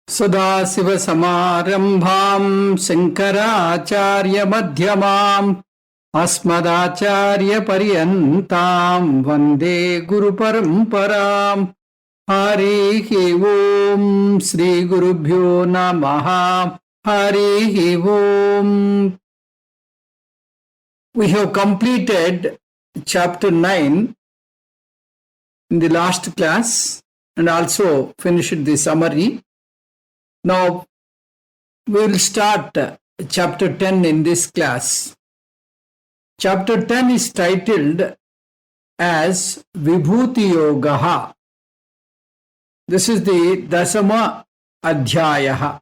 सदाशिवसमारम्भाम् शङ्कराचार्यमध्यमाम् अस्मदाचार्यपर्यन्ताम् वन्दे गुरुपरम्पराम्। हरिः ओम् श्रीगुरुभ्यो नमः। हरिः ओम्. We have completed chapter 9 in the last class and also finished the summary. Now, we will start chapter 10 in this class. Chapter 10 is titled as Vibhuti Yogaha. This is the Dasama Adhyayaha.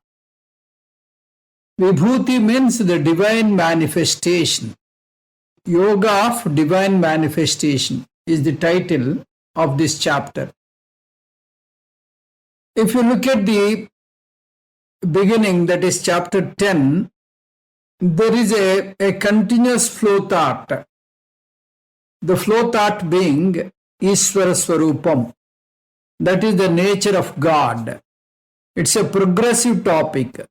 Vibhuti means the divine manifestation. Yoga of divine manifestation is the title of this chapter. If you look at the beginning, that is chapter 10, there is a continuous flow thought. The flow thought being Ishvara Swarupam, that is the nature of God. It's a progressive topic,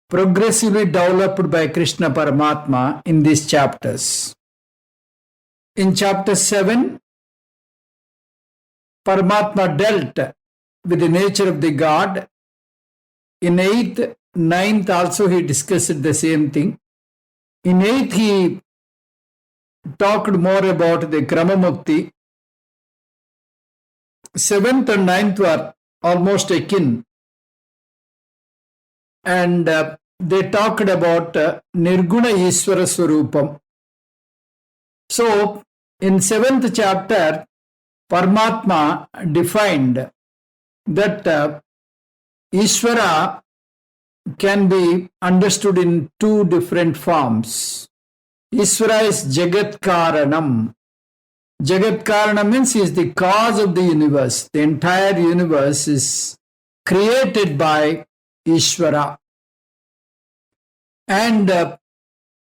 progressively developed by Krishna Paramatma in these chapters. In chapter 7, Paramatma dealt with the nature of the God. In 8th, 9th also he discussed the same thing. In 8th he talked more about the Kramamukti. 7th and 9th were almost akin. And they talked about Nirguna Ishvara Swarupam. So, in 7th chapter, Paramatma defined that Ishvara can be understood in two different forms. Ishvara is Jagat Karanam. Jagat Karanam means he is the cause of the universe. The entire universe is created by Ishvara. And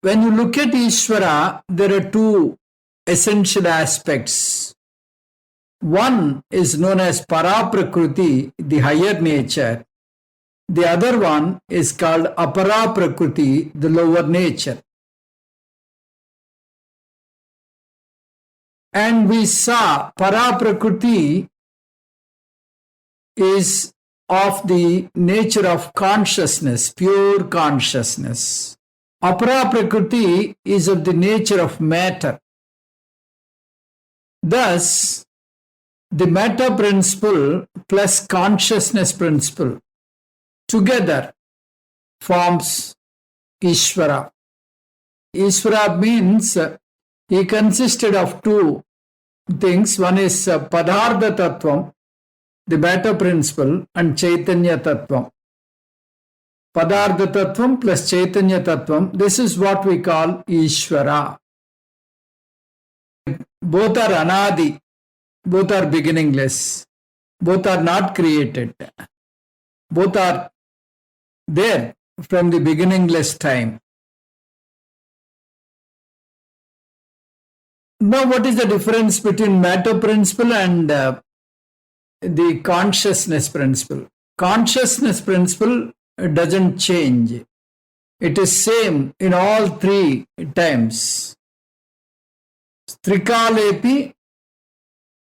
when you look at Ishvara, there are two essential aspects. One is known as Paraprakriti, the higher nature. The other one is called Aparaprakriti, the lower nature. And we saw Paraprakriti is of the nature of consciousness, pure consciousness. Aparaprakriti is of the nature of matter. Thus, the matter principle plus consciousness principle together forms Ishvara. Ishvara means he consisted of two things. One is Padartha Tattvam, the matter principle, and Chaitanya Tattvam. Padartha Tattvam plus Chaitanya Tattvam, this is what we call Ishvara. Both are Anadi, both are beginningless, both are not created, both are there from the beginningless time. Now, what is the difference between matter principle and the consciousness principle? Consciousness principle doesn't change. It is same in all three times. Trikalepi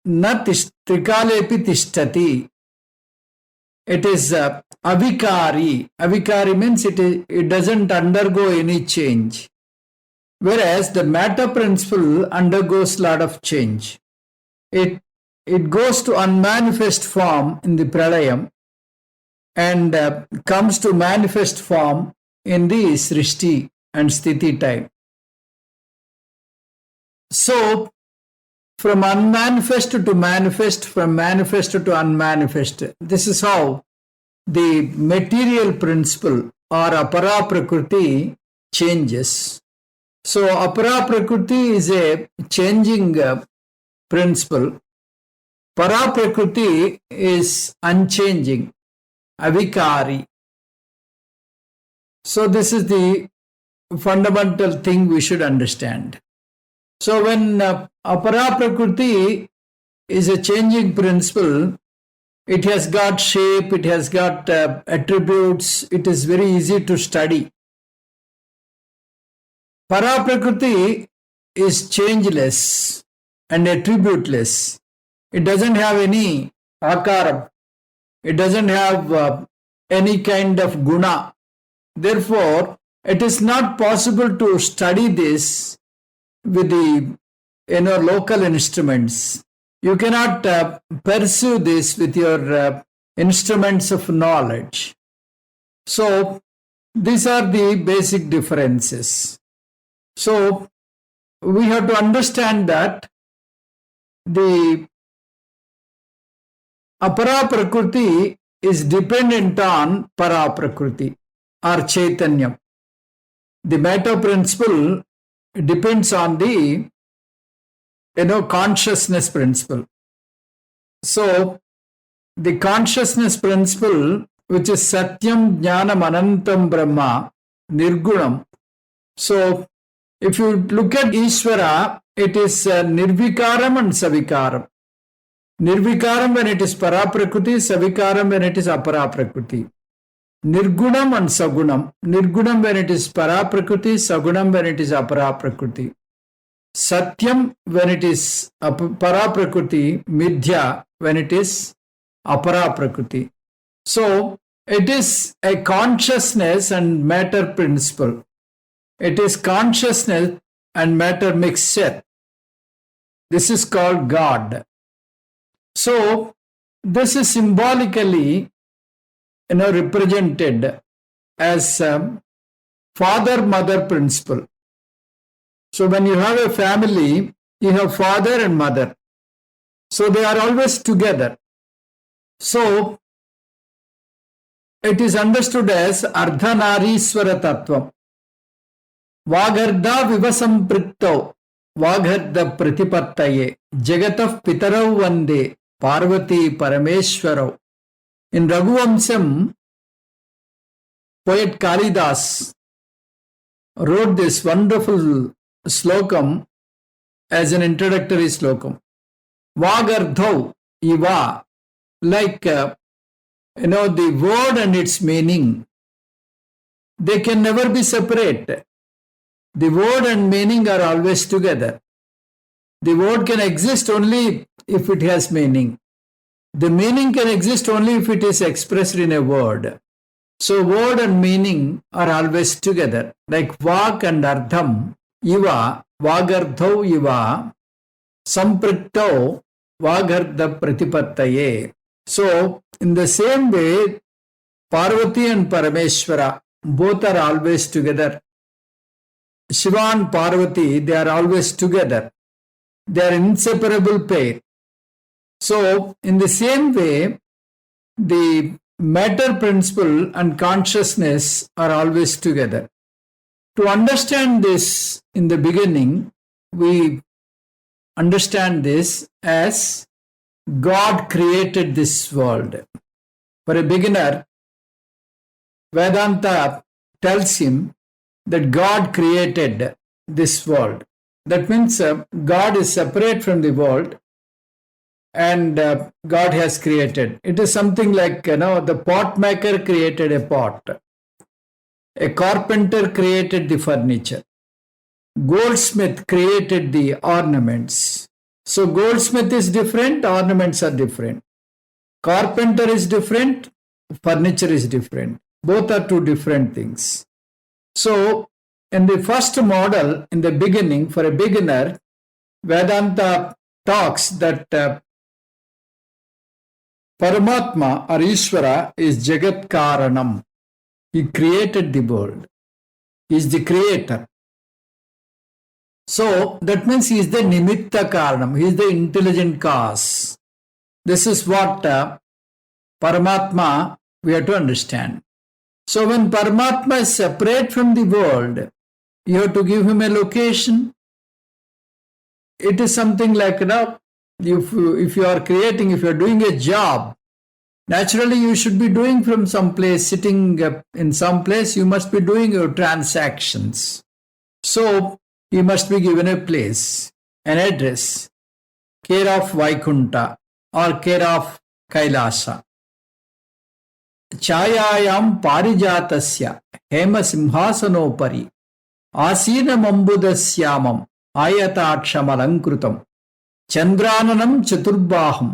Trikalepi tishtati. It is avikari. Avikari means it doesn't undergo any change. Whereas the matter principle undergoes a lot of change. It goes to unmanifest form in the pralayam and comes to manifest form in the srishti and sthiti time. So, from unmanifest to manifest, from manifest to unmanifest. This is how the material principle or Aparaprakriti changes. So, Aparaprakriti is a changing principle. Paraprakriti is unchanging, avikari. So, this is the fundamental thing we should understand. So, when Aparaprakriti is a changing principle, It has got shape, it has got attributes, it is very easy to study. Paraprakriti is changeless and attributeless. It doesn't have any akara. It doesn't have any kind of guna. Therefore, it is not possible to study this with the local instruments. You cannot pursue this with your instruments of knowledge. So, these are the basic differences. So, we have to understand that the apara prakriti is dependent on para prakriti or chaitanyam. The matter principle depends on the consciousness principle. So the consciousness principle, which is satyam jnanam anantam brahma nirgunam. So if you look at Ishvara, it is nirvikaram and savikaram. Nirvikaram when it is paraprakriti, savikaram when it is aparaprakriti. Nirgunam and sagunam. Nirgunam when it is paraprakriti, sagunam when it is aparaprakriti. Satyam when it is paraprakriti, midya when it is aparaprakriti. So it is a consciousness and matter principle. It is consciousness and matter mixture. This is called God. So this is symbolically represented as father-mother principle. So when you have a family, you have father and mother. So they are always together. So it is understood as ardhanariswara tattvam. Vagardha vivasamprittau Vagardha pratipattaye Jagatah pitarau vande Parvati parameshwarau. In Raghuvamsam, poet Kalidas wrote this wonderful slokam as an introductory slokam. Vagardhau iva, like the word and its meaning, they can never be separate. The word and meaning are always together. The word can exist only if it has meaning. The meaning can exist only if it is expressed in a word. So word and meaning are always together. Like vak and ardham, iva, vagardhau iva, samprittau, vagardha pratipattaye. So in the same way, Parvati and Parameshwara, both are always together. Shiva and Parvati, they are always together. They are inseparable pair. So, in the same way, the matter principle and consciousness are always together. To understand this in the beginning, we understand this as God created this world. For a beginner, Vedanta tells him that God created this world. That means God is separate from the world and God has created. It is something like, the pot maker created a pot. A carpenter created the furniture. Goldsmith created the ornaments. So goldsmith is different, ornaments are different. Carpenter is different, furniture is different. Both are two different things. So, in the first model, in the beginning, for a beginner, Vedanta talks that Paramatma or Ishvara is Jagat Karanam. He created the world. He is the creator. So, that means he is the Nimitta Karanam. He is the intelligent cause. This is what Paramatma we have to understand. So when Paramatma is separate from the world, you have to give him a location. It is something like, if you are creating, if you are doing a job, naturally you should be doing from some place, sitting in some place, you must be doing your transactions. So you must be given a place, an address, care of Vaikunta or care of Kailasa. Chayayam parijatasya hema simhasanopari asinamambudasyamam ayatakshamalankrutam chandrananam chaturbaham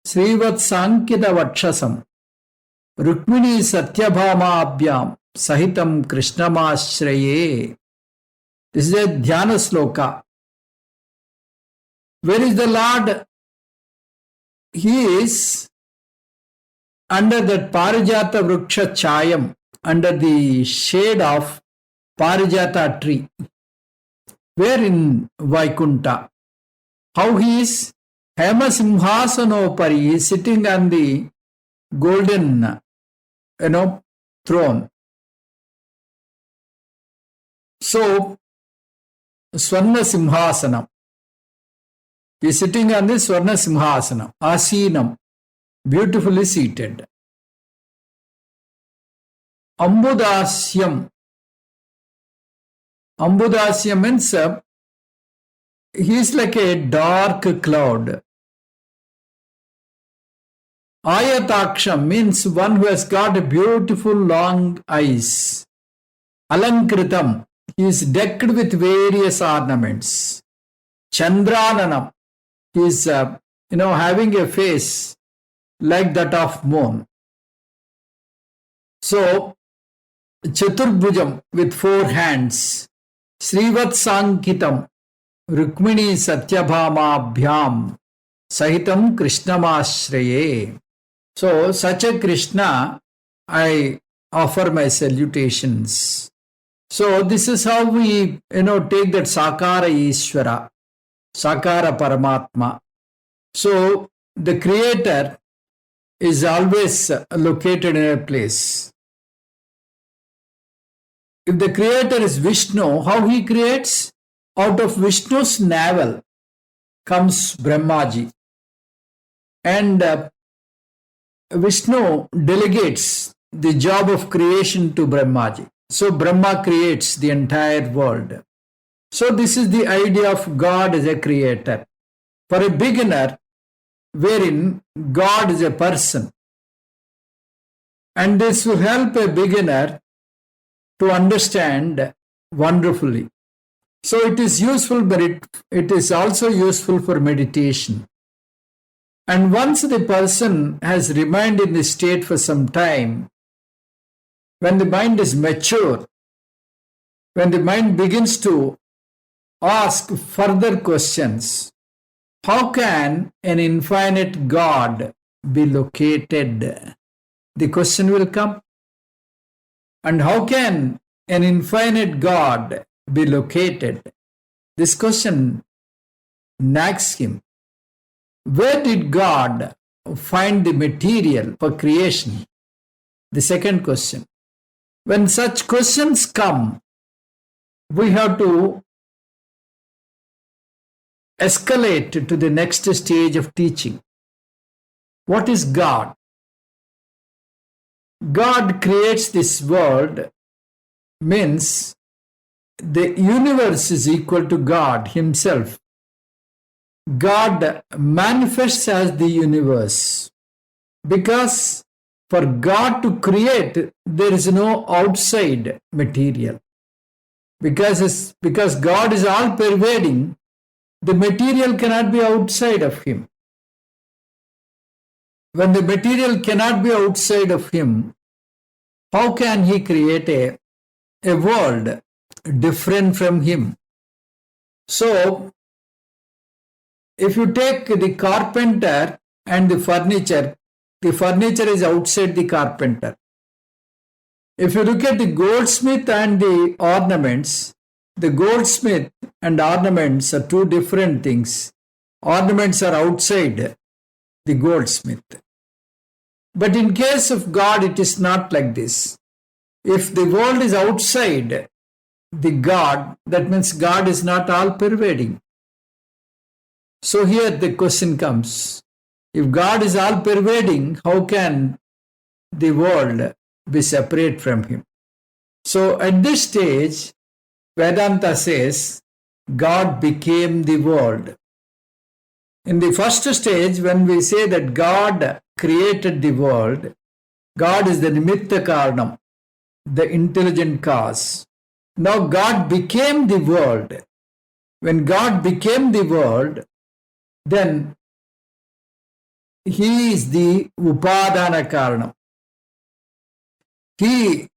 srivatsankita vakshasam rukmini satyabhamabhyam sahitam krishnamashraye. This is a dhyana sloka. Where is the Lord? He is under that Parijata Vriksha Chayam, under the shade of Parijata tree. Where in Vaikunta? How he is? Hema Simhasanopari, he is sitting on the golden, throne. So, Swarna Simhasanam. He is sitting on the Swarna Simhasanam, Asinam, beautifully seated. Ambudasyam. Ambudasyam means he is like a dark cloud. Ayataksham means one who has got beautiful long eyes. Alankritam, he is decked with various ornaments. Chandrananam, he is having a face like that of moon. So, Chaturbhujam with 4 hands. Srivatsankitam, Rukmini Satyabhamabhyam, Sahitam Krishnamashraye. So, such a Krishna, I offer my salutations. So, this is how we, take that Sakara Ishvara, Sakara Paramatma. So, the Creator is always located in a place. If the Creator is Vishnu, how he creates? Out of Vishnu's navel comes Brahmaji. And Vishnu delegates the job of creation to Brahmaji. So Brahma creates the entire world. So this is the idea of God as a creator. For a beginner, wherein God is a person. And this will help a beginner to understand wonderfully. So it is useful, but it is also useful for meditation. And once the person has remained in this state for some time, when the mind is mature, when the mind begins to ask further questions, how can an infinite God be located? The question will come. And how can an infinite God be located? This question nags him. Where did God find the material for creation? The second question. When such questions come, we have to escalate to the next stage of teaching. What is God? God creates this world means the universe is equal to God himself. God manifests as the universe because for God to create, there is no outside material. Because God is all pervading, the material cannot be outside of him. When the material cannot be outside of him, how can he create a world different from him? So, if you take the carpenter and the furniture is outside the carpenter. If you look at the goldsmith and the ornaments, the goldsmith and ornaments are two different things. Ornaments are outside the goldsmith. But in case of God, it is not like this. If the world is outside the God, that means God is not all pervading. So here the question comes, if God is all pervading, how can the world be separate from him? So at this stage, Vedanta says, God became the world. In the first stage, when we say that God created the world, God is the nimitta karanam, the intelligent cause. Now God became the world. When God became the world, then He is the upadana karanam. He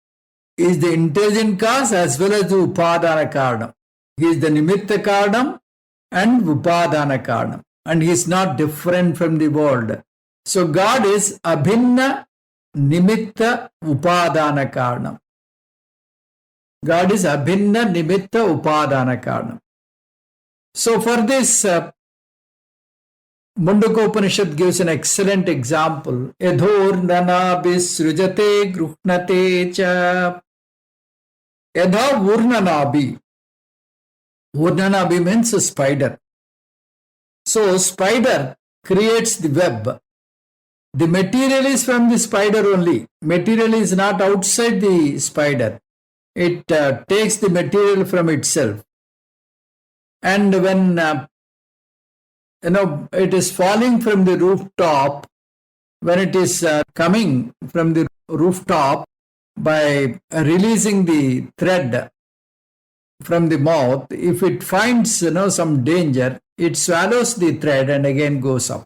is the intelligent cause as well as the upadana karanam. He is the nimitta karanam and upadana karanam. And he is not different from the world. So God is abhinna nimitta upadana karanam. God is abhinna nimitta upadana karanam. So for this, Mundaka Upanishad gives an excellent example. Yadhor nanabis srujate gruhnate cha. Yadha vurnanabi. Vurnanabi means a spider. So spider creates the web. The material is from the spider only. Material is not outside the spider. It takes the material from itself. And when it is falling from the rooftop, when it is coming from the rooftop by releasing the thread from the mouth, if it finds some danger, it swallows the thread and again goes up.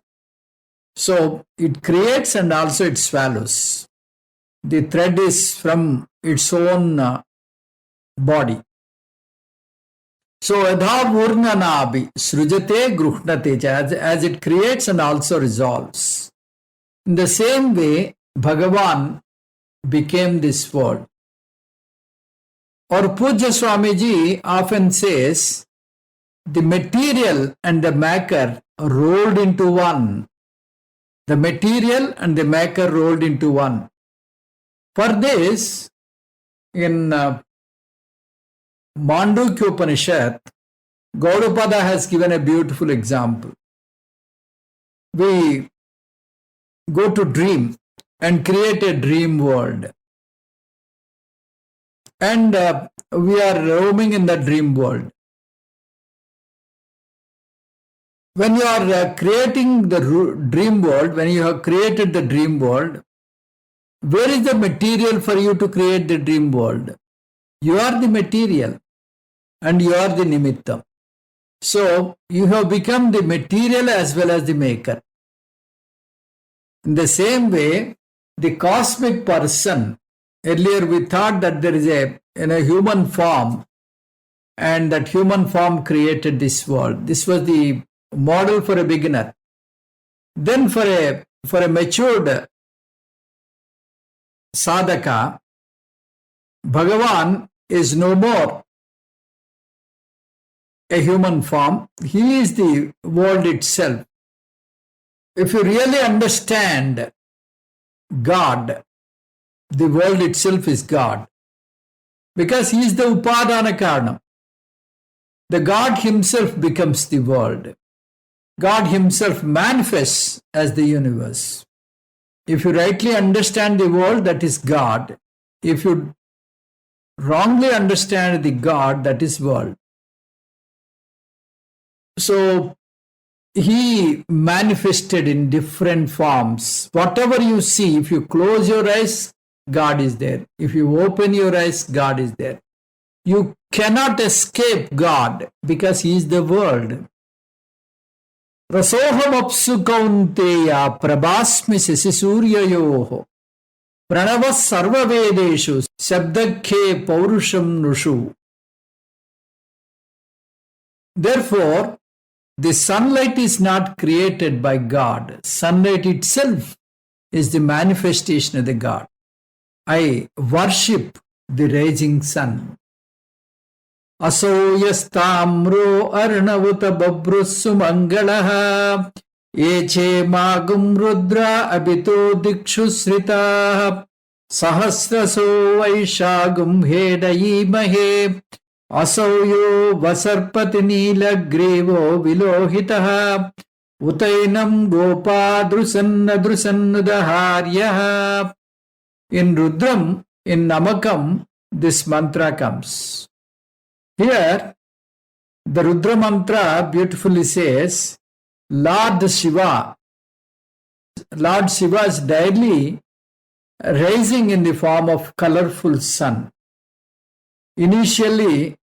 So it creates and also it swallows. The thread is from its own body. So adha vurnanabi srujate gruhnate cha, as it creates and also resolves. In the same way, Bhagavan became this world. Or Pujya Swamiji often says, the material and the maker rolled into one. The material and the maker rolled into one. For this, in Mandukya Upanishad, Gaudapada has given a beautiful example. We go to dream and create a dream world. And we are roaming in the dream world. When you are creating the dream world, when you have created the dream world, where is the material for you to create the dream world? You are the material and you are the nimitta. So you have become the material as well as the maker. In the same way, the cosmic person, earlier we thought that there is a human form and that human form created this world. This was the model for a beginner. Then for a matured sadhaka, Bhagavan is no more a human form. He is the world itself. If you really understand God, the world itself is God. Because he is the upadana karanam. The God himself becomes the world. God himself manifests as the universe. If you rightly understand the world, that is God. If you wrongly understand the God, that is world. So he manifested in different forms. Whatever you see, if you close your eyes, God is there. If you open your eyes, God is there. You cannot escape God because he is the world. Rasoham apsu kaunteya prabhasmi sasisuryayoho pranavas sarva vedeshu sabdakhe paurusham nushu. Therefore, the sunlight is not created by God. Sunlight itself is the manifestation of the God. I worship the rising sun. Asoyastamro arnavuta babrusu mangalaha eche magum rudra abito dikshu srita sahasraso vaishagum hedayi mahe asauyo vasarpati nila grivo vilohitaha utainam gopa drusannadaryaha. In Rudram, in Namakam, this mantra comes. Here, the Rudra mantra beautifully says, Lord Shiva is daily rising in the form of colorful sun. Initially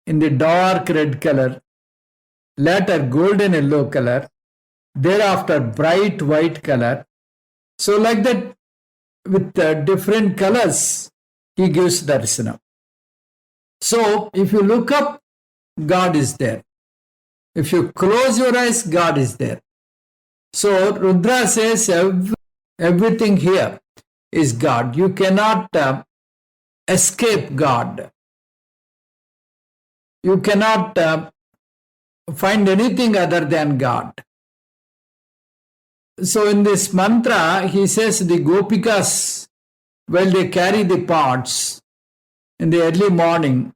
in the dark red color, later golden yellow color, thereafter bright white color. So like that, with different colors, he gives darsana. So if you look up, God is there. If you close your eyes, God is there. So Rudra says everything here is God. You cannot escape God. You cannot find anything other than God. So in this mantra, he says the Gopikas, while they carry the pots in the early morning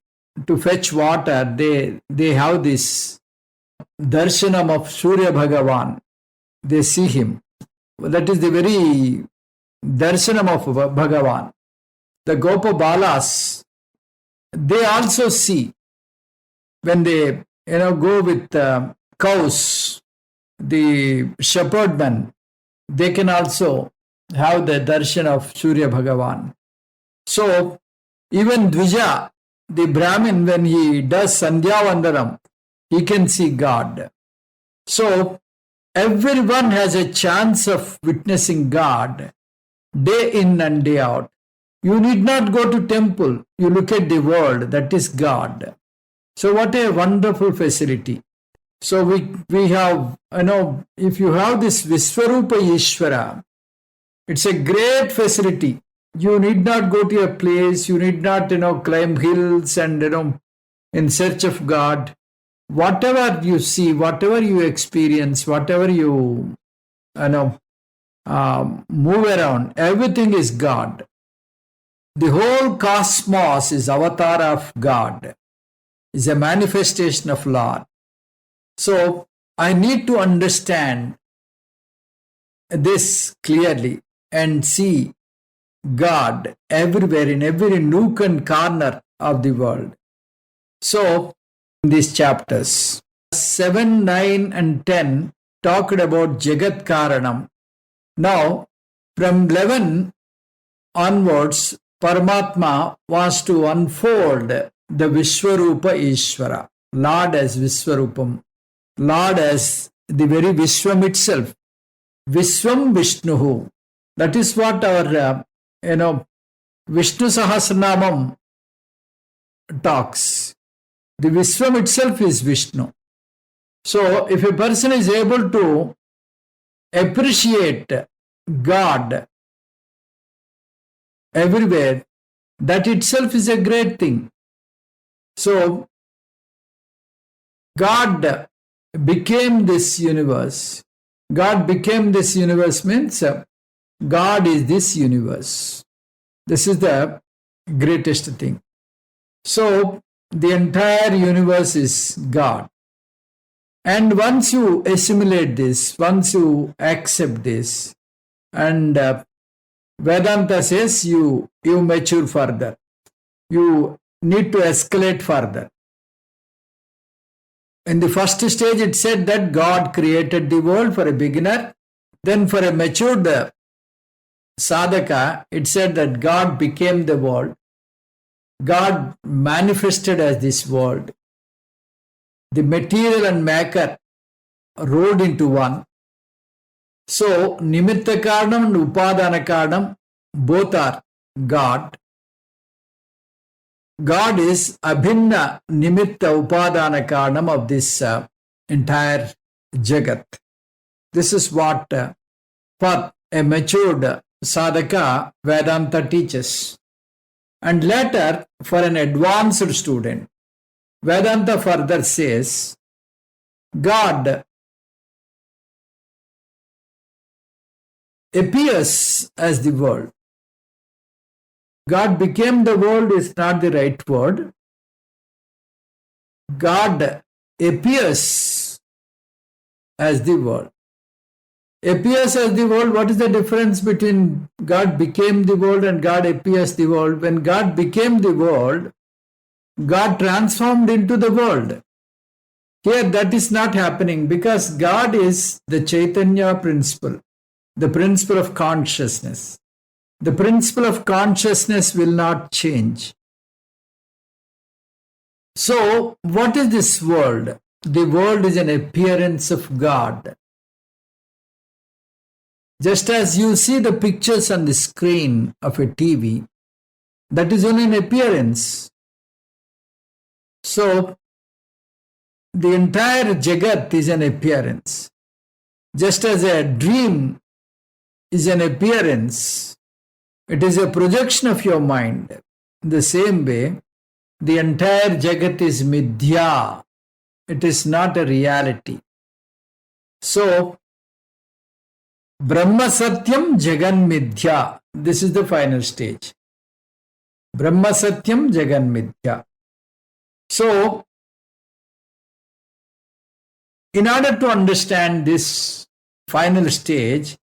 to fetch water, they have this darshanam of Surya Bhagavan. They see him. That is the very darshanam of Bhagavan. The Gopa Balas, they also see when they go with cows, the shepherdmen, they can also have the darshan of Surya Bhagavan. So even Dvija, the Brahmin, when he does Sandhya Vandanam, he can see God. So everyone has a chance of witnessing God day in and day out. You need not go to temple. You look at the world, that is God. So what a wonderful facility. So we have, if you have this Viswarupa Ishvara, it's a great facility. You need not go to a place, you need not, climb hills and, in search of God. Whatever you see, whatever you experience, whatever you, move around, everything is God. The whole cosmos is avatar of God, is a manifestation of Lord. So I need to understand this clearly and see God everywhere, in every nook and corner of the world. So in these chapters 7, 9 and 10 talked about Jagat Karanam. Now from 11 onwards, Paramatma wants to unfold the Vishwarupa Ishvara, Lord as Vishwarupam, Lord as the very Vishwam itself. Vishwam Vishnuhu. That is what our, Vishnu Sahasranamam talks. The Vishwam itself is Vishnu. So if a person is able to appreciate God everywhere, that itself is a great thing. So God became this universe. God became this universe means God is this universe. This is the greatest thing. So the entire universe is God. And once you assimilate this, once you accept this, and Vedanta says you mature further. You need to escalate further. In the first stage, it said that God created the world for a beginner. Then for a matured sadhaka, it said that God became the world. God manifested as this world. The material and maker rolled into one. So, Nimitta Karanam and Upadana Karanam both are God. God is Abhinna Nimitta Upadana Karanam of this entire Jagat. This is what for a matured sadhaka Vedanta teaches. And later, for an advanced student, Vedanta further says, God appears as the world. God became the world is not the right word. God appears as the world. Appears as the world, what is the difference between God became the world and God appears the world? When God became the world, God transformed into the world. Here that is not happening because God is the Chaitanya principle, the principle of consciousness. The principle of consciousness will not change. So, what is this world? The world is an appearance of God. Just as you see the pictures on the screen of a TV, that is only an appearance. So, the entire Jagat is an appearance. Just as a dream is an appearance, it is a projection of your mind. In the same way, the entire Jagat is Midya. It is not a reality. So, Brahma Satyam Jagan Midya. This is the final stage. Brahma Satyam Jagan Midya. So, in order to understand this final stage,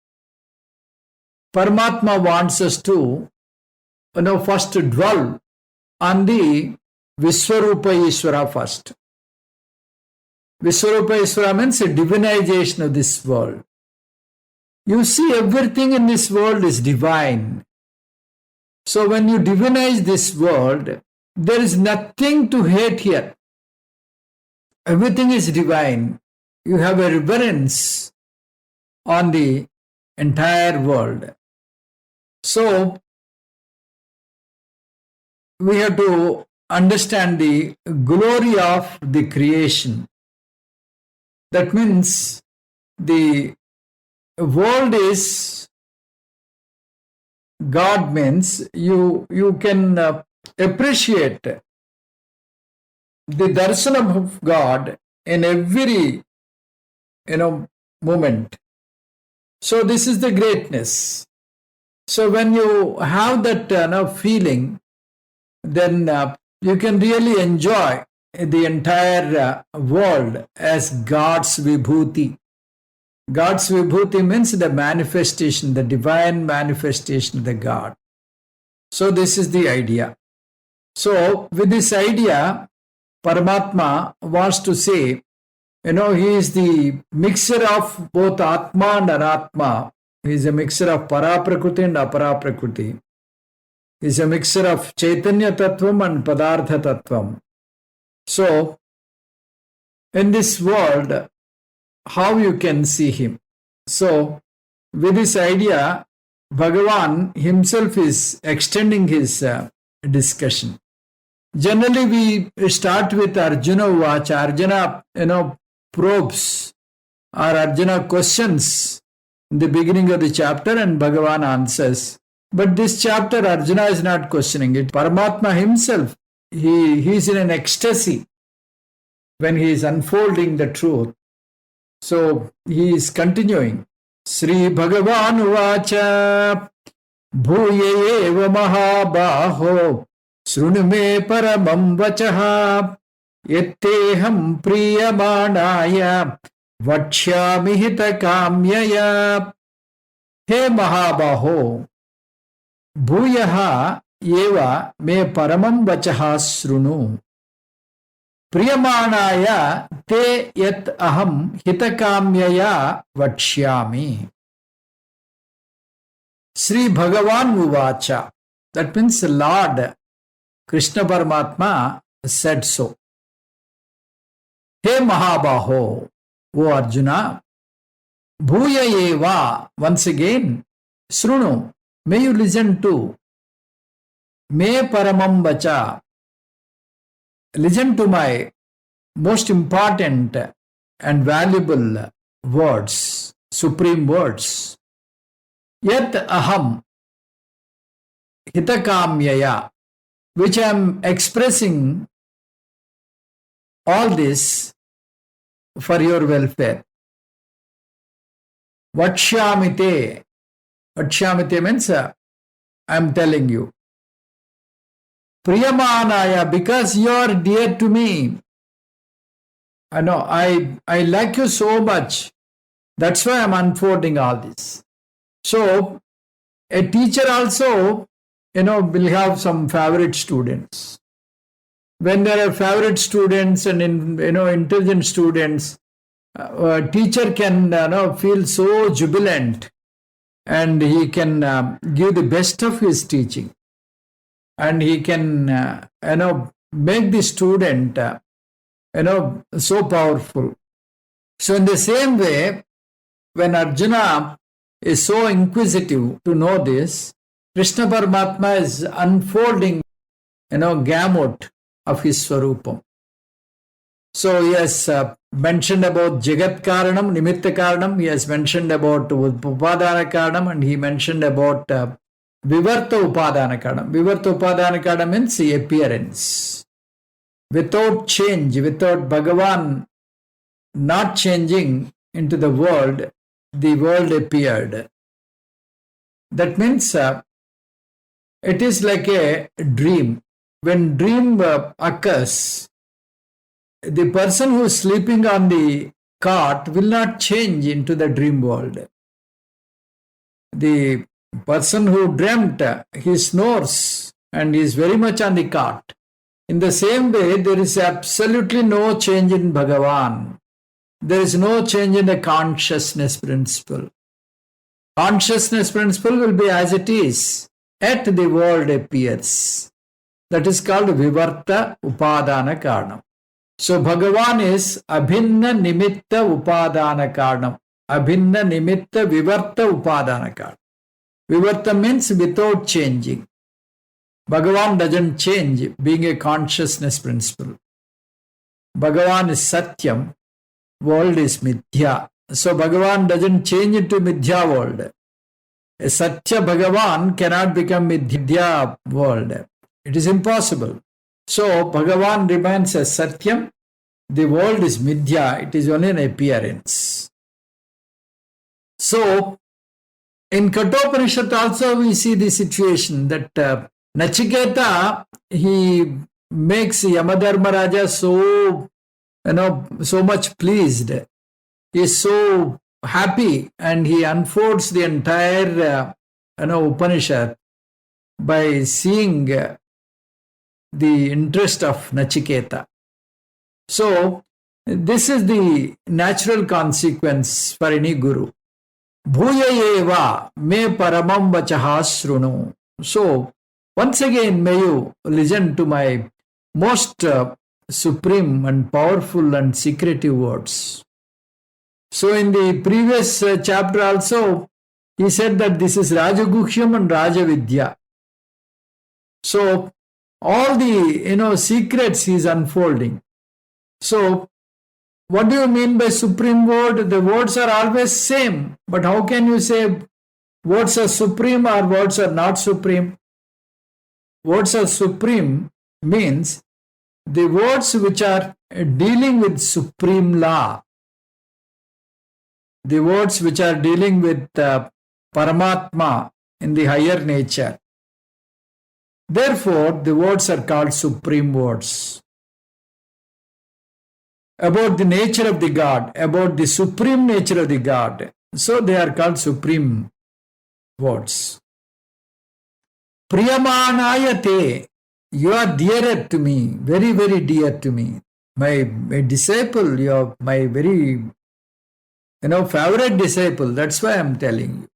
Paramatma wants us to, first dwell on the Vishwarupa Ishvara first. Vishwarupa Ishvara means a divinization of this world. You see, everything in this world is divine. So when you divinize this world, there is nothing to hate here. Everything is divine. You have a reverence on the entire world. So we have to understand the glory of the creation. That means the world is God, means you can appreciate the darshanam of God in every moment. So this is the greatness. So when you have that feeling, then you can really enjoy the entire world as God's Vibhuti. God's Vibhuti means the manifestation, the divine manifestation of the God. So this is the idea. So with this idea, Paramatma wants to say, he is the mixture of both Atma and Anatma. He is a mixture of Paraprakriti and Aparaprakriti. He is a mixture of Chaitanya Tattvam and Padartha Tattvam. So, in this world, how you can see him? So, with this idea, Bhagavan himself is extending his discussion. Generally, we start with Arjuna Uvacha. Arjuna, probes or Arjuna questions in the beginning of the chapter and Bhagavan answers. But this chapter, Arjuna is not questioning it. Paramatma himself, he is in an ecstasy when he is unfolding the truth. So he is continuing. Sri Bhagavan Uvacha Bhuye eva mahabaho Srunu me paramam vachaha Yatteham priyamanaya Vachyami hita kamyaya. He Mahabaho, Bhuyaha eva me paramam vachaha srunu. Priyamanaya te yat aham hitakamyaya vachyami. Sri Bhagavan Uvacha. That means Lord Krishna Paramatma said so. He Mahabaho, O Arjuna, Bhuya eva, once again, Srunu, may you listen to, Me Paramam Vacha, listen to my most important and valuable words, supreme words. Yat aham hitakamyaya, which I am expressing all this for your welfare. Vachyamite. Vachyamite means I am telling you. Priyamanaya, because you are dear to me. I know, I like you so much. That's why I am unfolding all this. So, a teacher also, will have some favorite students. when there are favorite students and intelligent students, a teacher can feel so jubilant, and he can give the best of his teaching, and he can make the student so powerful. So in the same way, when Arjuna is so inquisitive to know this, Krishna Paramatma is unfolding gamut of his Swarupam. So he has mentioned about Jagat Karanam, Nimitta Karanam, he has mentioned about Upadana Karanam, and he mentioned about Vivarta Upadana Karanam. Vivarta Upadana Karanam means the appearance. Without change, without Bhagavan not changing into the world appeared. That means it is like a dream. When dream occurs, the person who is sleeping on the cot will not change into the dream world. The person who dreamt, he snores and is very much on the cot. In the same way, there is absolutely no change in Bhagavan. There is no change in the consciousness principle. Consciousness principle will be as it is, yet the world appears. That is called Vivarta Upadana Karanam. So Bhagavan is Abhinna Nimitta Upadana Karanam. Abhinna Nimitta Vivarta Upadana Karanam. Vivarta means without changing. Bhagavan doesn't change, being a consciousness principle. Bhagavan is Satyam, world is Mithya. So Bhagavan doesn't change into Mithya world. A Satya Bhagavan cannot become Mithya world. It is impossible. So Bhagavan remains as Satyam. The world is Mithya. It is only an appearance. So in Kathopanishad also we see the situation that Nachiketa, he makes Yamadharmaraja so much pleased. He is so happy, and he unfolds the entire Upanishad by seeing the interest of Nachiketa. So this is the natural consequence for any guru. Bhuya eva me paramam vachaha shrunu. So once again, may you listen to my most supreme and powerful and secretive words. So in the previous chapter also, he said that this is Rajaguhyam and Rajavidya. So all the secrets he is unfolding. So what do you mean by supreme word? The words are always same, but how can you say words are supreme or words are not supreme? Words are supreme means the words which are dealing with supreme law, the words which are dealing with Paramatma in the higher nature. Therefore, the words are called supreme words. About the nature of the God, about the supreme nature of the God. So they are called supreme words. Priyamanaya te, you are dearer to me, very, very dear to me. My disciple, you are my very, favorite disciple. That's why I am telling you.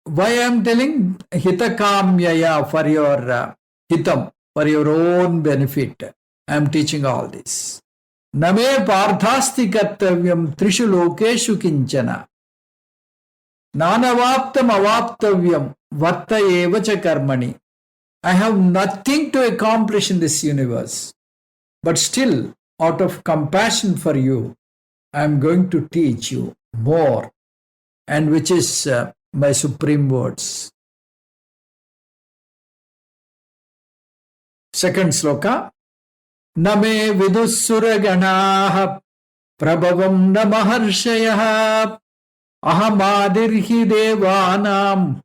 Why I am telling? Hitakamyaya, for your hitam, for your own benefit. I am teaching all this. Name parthasti kartavyam trishu lokeshu kinchana. Nanavaptam avaptavyam varta evacha karmani. I have nothing to accomplish in this universe. But still, out of compassion for you, I am going to teach you more, and which is my supreme words. Second sloka. Name vidussuraganaha prabhavam na maharshayah ahamadirhi devanam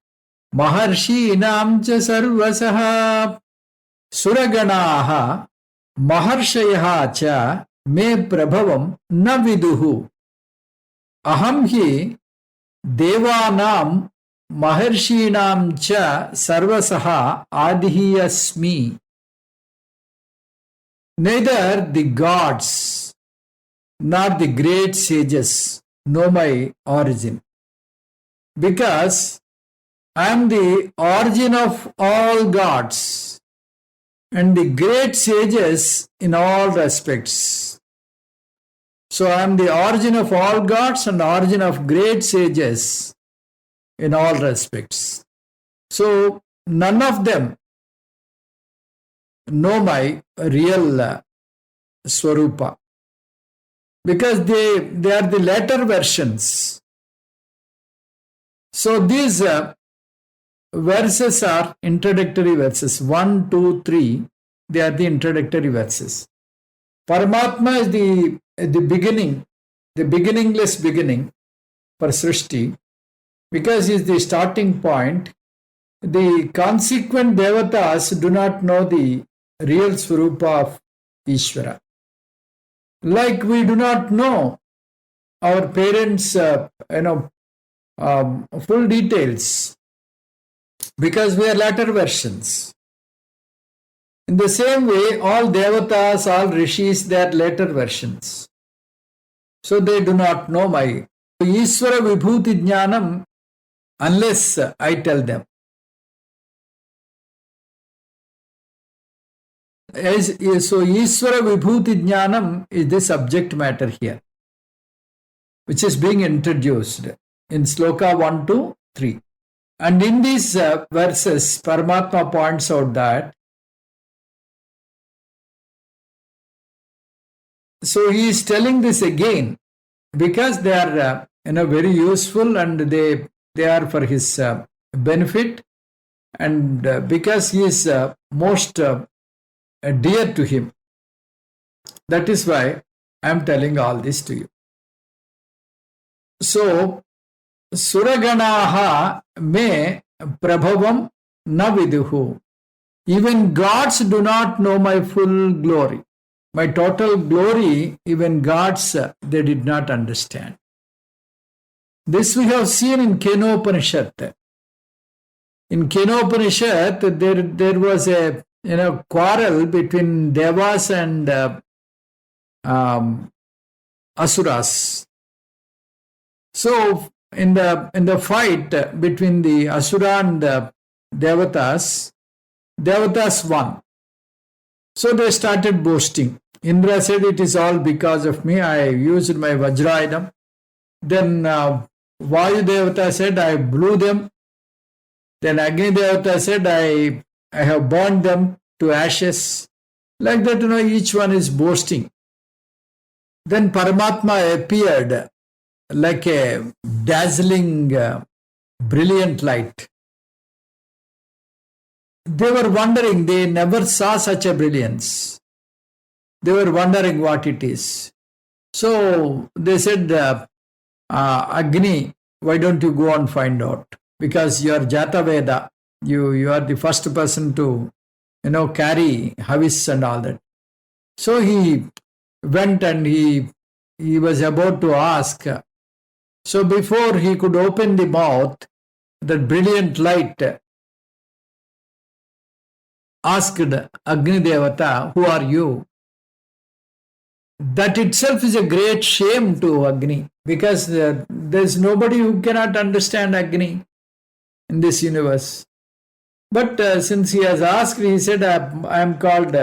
maharshinam cha sarvasaha. Suraganaha maharshayah cha me prabhavam na viduhu. Aham hi devanam maharshinam cha sarvasaha adihi asmi. neither the gods nor the great sages know my origin, because I am the origin of all gods and the great sages in all respects. So I am the origin of all gods and origin of great sages in all respects. So none of them know my real Swarupa, because they are the later versions. So these verses are introductory verses. 1, 2, 3, they are the introductory verses. Paramatma is the beginning, the beginningless beginning for Srishti, because he is the starting point. The consequent devatas do not know the real Swarupa of Ishvara. Like we do not know our parents' full details, because we are latter versions. In the same way, all devatas, all rishis, they are later versions. So they do not know my Ishvara Vibhuti Jnanam unless I tell them. So Ishvara Vibhuti Jnanam is the subject matter here, which is being introduced in Sloka 1 to 3. And in these verses, Paramatma points out that, so he is telling this again because they are very useful, and they are for his benefit, and because he is most dear to him. That is why I am telling all this to you. So Suraganaha me prabhavam na viduhu. Even gods do not know my full glory. My total glory, even gods, they did not understand. This we have seen in Kenopanishad. In Kenopanishad, there was a quarrel between Devas and Asuras. So in the fight between the Asura and Devatas won. So they started boasting. Indra said, it is all because of me. I used my Vajrayadam. Then Vayu Devata said, I blew them. Then Agni Devata said, I have burned them to ashes. Like that, each one is boasting. Then Paramatma appeared like a dazzling, brilliant light. They were wondering, they never saw such a brilliance. They were wondering what it is. So they said, Agni, why don't you go and find out? Because you are Jata Veda. You are the first person to, carry Havis and all that. So he went and he was about to ask. So before he could open the mouth, that brilliant light asked Agni Devata, who are you? That itself is a great shame to Agni, because there is nobody who cannot understand Agni in this universe. But since he has asked, he said, I am called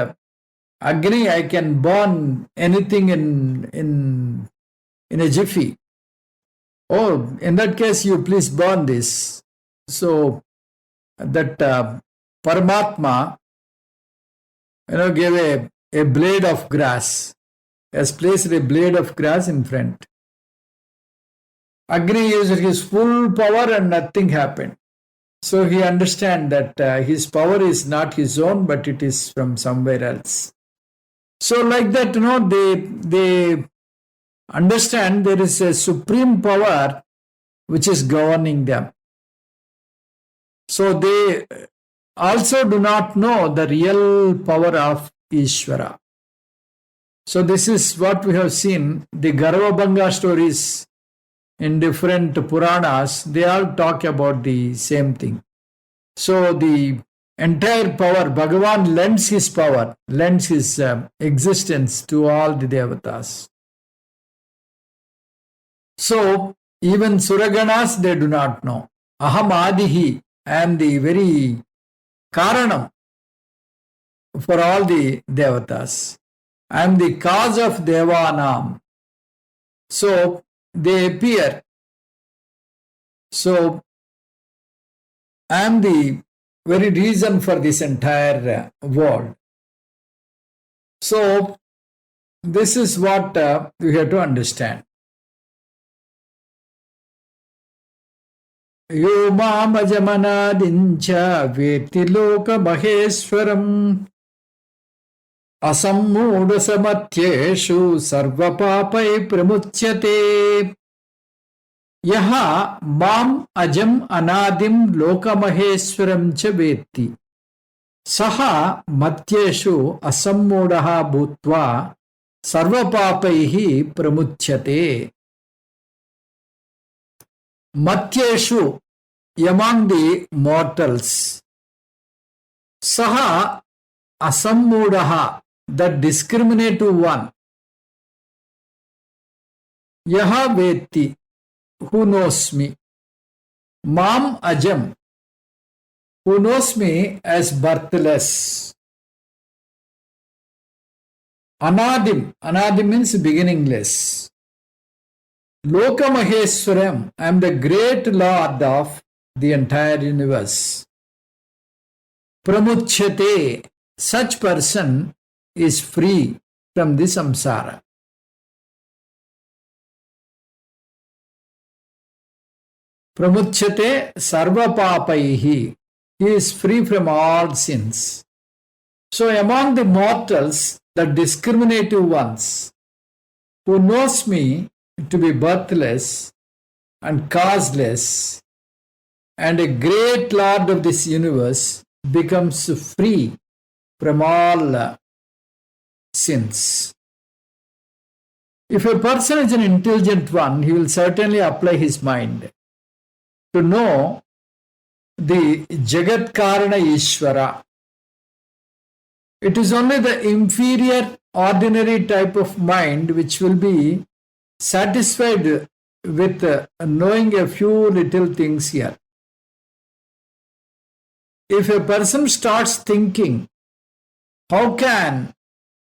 Agni, I can burn anything in a jiffy. Oh, in that case, you please burn this. So that Paramatma, gave a blade of grass, has placed a blade of grass in front. Agni used his full power and nothing happened. So he understands that his power is not his own, but it is from somewhere else. So like that, they understand there is a supreme power which is governing them. So they also do not know the real power of Ishvara. So this is what we have seen. The Garu stories in different Puranas, they all talk about the same thing. So the entire power. Bhagavan lends his power, lends his existence to all the devatas. So, even Suraganas, they do not know. Aham Adihi, I am the very Karanam for all the devatas. I am the cause of Devanam. So, they appear. So, I am the very reason for this entire world. So, this is what we have to understand. Yo mamajamanadincha veti loka maheswaram asammudasamathyeshu sarvapapai pramuchyate. Yaha mam ajam anadim lokamaheswaram cha veti saha matyeshu asammudaha bhutva sarvapapaihi pramuchyate. Matyeshu, among the mortals, saha asammudaha, that discriminative one, yaha veti, who knows me, mam ajam, who knows me as birthless, anadim, anadim means beginningless, Lokamaheswaram, I am the great Lord of the entire universe. Pramuchyate, such person is free from the samsara. Pramuchyate sarvapapaihi, he is free from all sins. So among the mortals, the discriminative ones, who knows me to be birthless and causeless, and a great Lord of this universe becomes free from all sins. If a person is an intelligent one, he will certainly apply his mind to know the Jagat Karana Ishvara. It is only the inferior, ordinary type of mind which will be satisfied with knowing a few little things here. If a person starts thinking, how can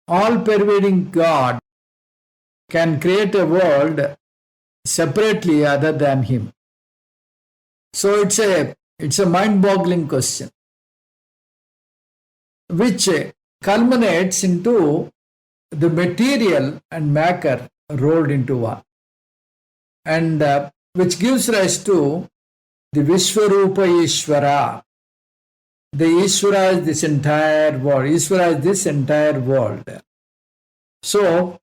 all-pervading God can create a world separately other than him? So it's a mind-boggling question, which culminates into the material and matter rolled into one, and which gives rise to the Vishwarupa Ishvara. The Ishvara is this entire world. Ishvara is this entire world. So,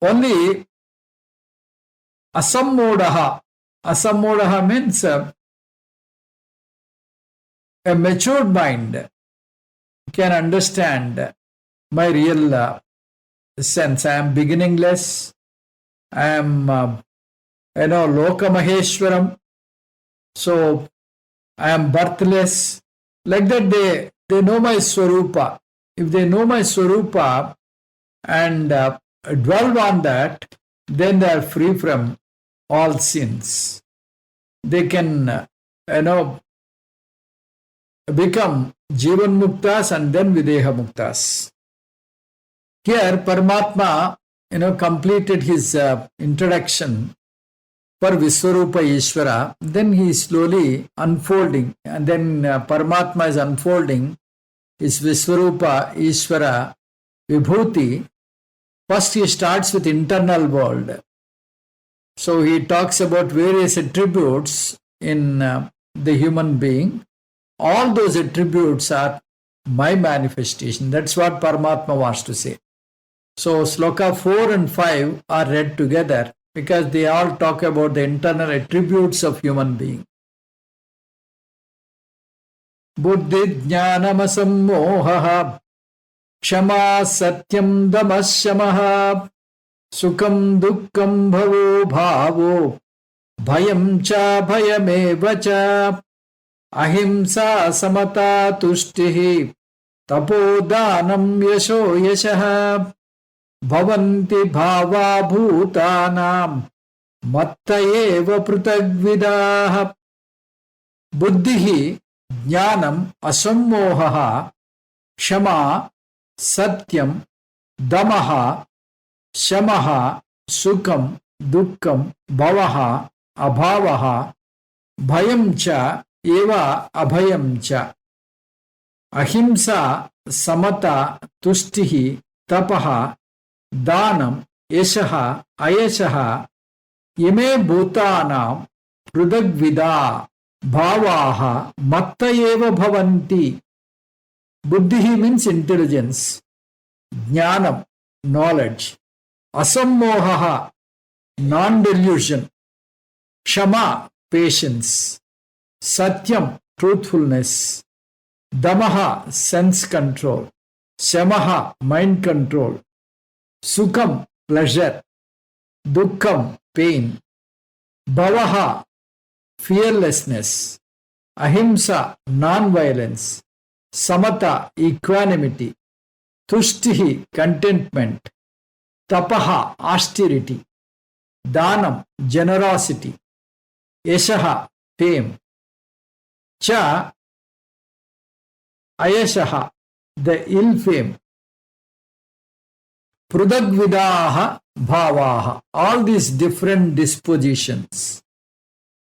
only asammodaha. Asammodaha means a matured mind can understand my real sense. I am beginningless. I am, Lokamaheshwaram. So, I am birthless. Like that, they know my Swarupa. If they know my Swarupa and dwell on that, then they are free from all sins. They can, become Jivan Muktas and then Videha Muktas. Here, Paramatma, completed his introduction for Vishwarupa Ishvara. Then he is slowly unfolding, and then Paramatma is unfolding his Vishwarupa Ishvara Vibhuti. First, he starts with internal world. So he talks about various attributes in the human being. All those attributes are my manifestation. That's what Paramatma wants to say. So Sloka 4 and 5 are read together because they all talk about the internal attributes of human being. Buddhi jnanamasammohaha kshama satyam damasyamaha sukam dukkam bhavo bhavo bhayam cha bhayamevacha ahimsa samata tushtihi tapodanam yasho yashah bhavanti bhava bhutanam matta eva prutagvidah. Buddhihi jnanam asammohaha kshama satyam damaha shamaha sukam dukkam bhavaha abhavaha bhayam cha eva abhayam cha. Ahimsa samata tushtihi tapaha danam yashaha ayashaha ime bhutanam prudagvida bhavaha matta eva bhavanti. Buddhi means intelligence, jnanam knowledge, asammohaha non-delusion, kshama patience, satyam truthfulness, damaha sense control, shamaha mind control, sukam pleasure, dukkam pain, bhavaha fearlessness, ahimsa non-violence, samata equanimity, tushtihi contentment, tapaha austerity, danam generosity, yashaha fame, cha ayashaha the ill fame, prudagvidaha bhavaha all these different dispositions,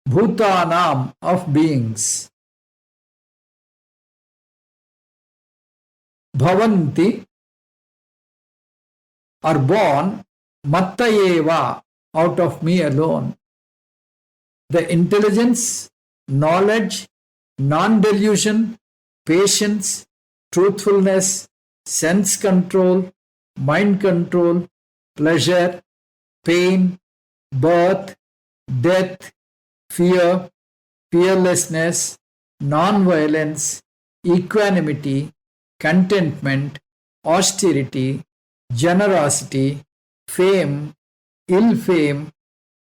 bhutanam of beings, bhavanti are born, matta eva out of me alone. The intelligence, knowledge, non-delusion, patience, truthfulness, sense control, mind control, pleasure, pain, birth, death, fear, fearlessness, non-violence, equanimity, contentment, austerity, generosity, fame, ill fame,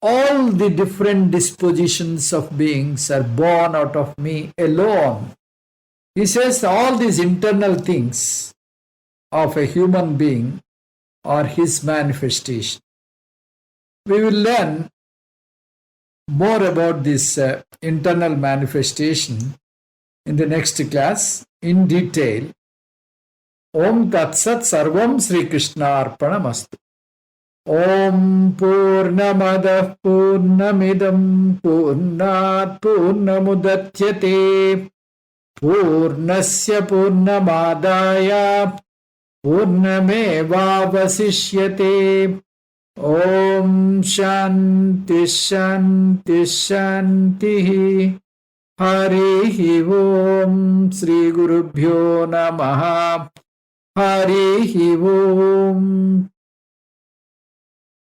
all the different dispositions of beings are born out of me alone. He says all these internal things of a human being are his manifestation. We will learn more about this internal manifestation in the next class in detail. Om Tat Sat Sarvam Sri Krishna Arpanamastu. Om Purnamadah Purnamidam Purnat Purnamudatyate Purnasya Purnamadaya Purnamevavasishyate. Om Shanti Shanti Shanti. Harihi Om Sri Gurubhyo Namaha. Harihi Om